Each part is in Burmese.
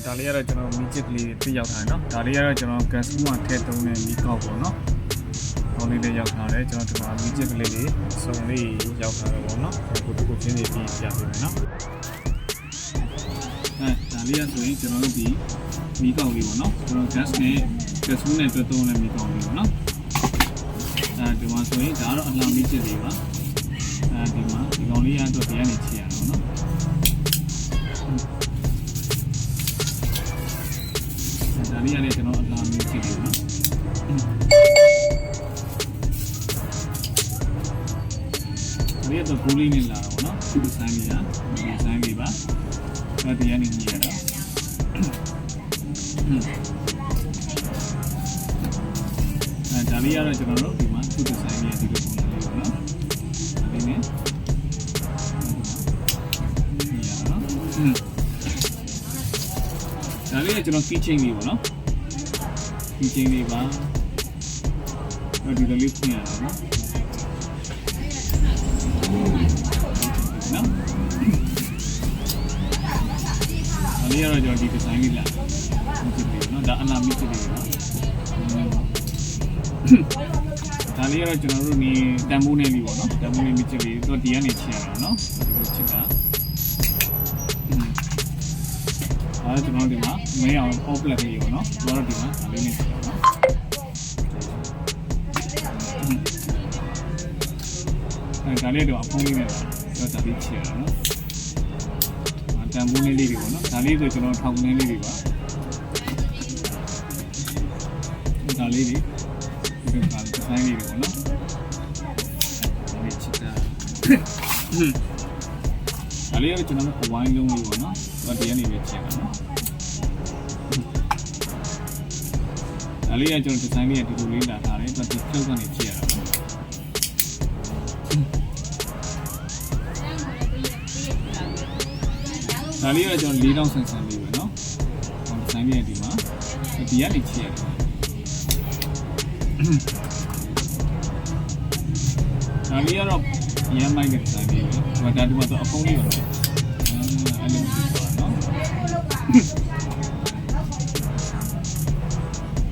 ဒါလေးကတော့ကျွန်တော်မီချစ်ကလေးပြရောက်ထားတယ်နော်ဒါလေးကတော့ကျွန်တော် gas မှာထည့်သုံးတဲ့မီကောက်ပေါ့နော်ကောင်းလေးလေးရောက်ထားတယ်ကျွန်တော်ဒီမှာမီချစ်ကလေးတွေစုံလေးရောက်ထားတယ်ပေါ့နော်ကိုတခုချင်းနေပြီးပြပေးမယ်နော်ဒါလေးကဆိုရင်ကျွန်တော်တို့ဒီမီကောက်လေးပေါ့နော်ကျွန်တော် gas နဲ့ gas နဲ့တွဲသုံးတဲ့မီကောက်လေးပေါ့နော်ဒီမှာဆိုရင်ဒါကတော့အလှမီချစ်လေးပါဒီမှာဒီကောင်လေးကတော့ဒီကနေချီရအောင်နော်ဒါလေးရတယ်ကျွန်တော်အလှမီချစ်လေးနော်ဒီတော့ကိုလေးနဲ့လာတော့နော်ဒီဆိုင်လေးကဒီဆိုင်လေးပါဒီကနေညရတာဒါလေးကတော့ကျွန်တော်တို့ဒီမှာသူ့ဆိုင်လေးဒီလိုပုံစံလေးပေါ့နော်ဒါလေးနဲ့ညရတာနော်ဒါလေးကကျွန်တော် key chain လေးပေါ့နော် key chain လေးပါဒီလိုလေးဖွင့်ရတာနော်အလေးရတော့ကျွန်တော်ဒီဒီဇိုင်းလေးလာဒီလိုနော်ဒါအနာမီချစ်လေးနော်ဒါလေးရတော့ကျွန်တော်တို့နေတန်ဖိုးနေပြီပေါ့နော်တန်ဖိုးနေမီချစ်လေးတော့ဒီကနေချင်ရတာနော်ဒီလိုချစ်တာကျွန်တော်ဒီမှာမင်းအောင် off black လေးပေါ့နော်ကျွန်တော်ဒီမှာဒါလေးနဲ့ချင်တာနော်ဒါလေးတော့အဖုံးလေးနဲ့တော့ဒါလေးချင်ရတာနော်တန်ဖိုးလေးတွေပေါ့နော်ဒါလေးဆိုကျွန်တော်ထောင်နေလေးတွေပါဒါလေးတွေဒီကဒီဇိုင်းလေးတွေပေါ့နော်ဒီချစ်တာဒါလေးကကျွန်တော်အဝိုင်းလုံးလေးပေါ့နော်ဒါတရားနေပဲချင်တာနော်ဒါလေးကကျွန်တော်ဒီဇိုင်းလေးကဒီလိုလေးလာထားတယ်ဒါဒီကျောက်ကနေချင်ရတာပေါ့ဒါလေးကကျွန်တော်4000ဆန်ဆန်လေးပဲเนาะ။ဒီဇိုင်းလေးကဒီမှာဒီကနေချီရတယ်။ဒါလေးကတော့ရမ်းမိုက်တဲ့ဒီဇိုင်းလေးပဲ။ဒါဒီမှာဆိုအဖုံးလေးပါတော့။အဲ့လိုမျိုးပါเนาะ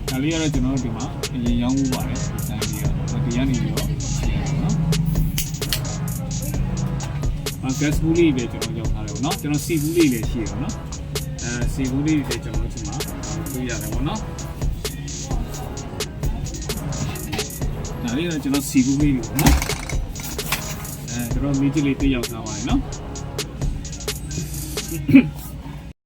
။ဒါလေးကတော့ကျွန်တော်တို့ဒီမှာအရင်ရောင်းမှုပါတယ်ဒီဇိုင်းလေးကဒီကနေပြီးတော့ချီရတယ်เนาะ။ gas ဘူးလေးပဲကျွန်တော်ရောက်ထားတယ်ပေါ့နော်ကျွန်တော်စီဘူးလေးလည်းရှိရပါတော့စီဘူးလေးတွေကျွန်တော်ဒီမှာတွေ့ရတယ်ပေါ့နော်ဒါလေးကကျွန်တော်စီဘူးလေးတွေပေါ့နော်ကျွန်တော်မီဂျီလေးတွေ့ရောက်ထားပါတယ်နော်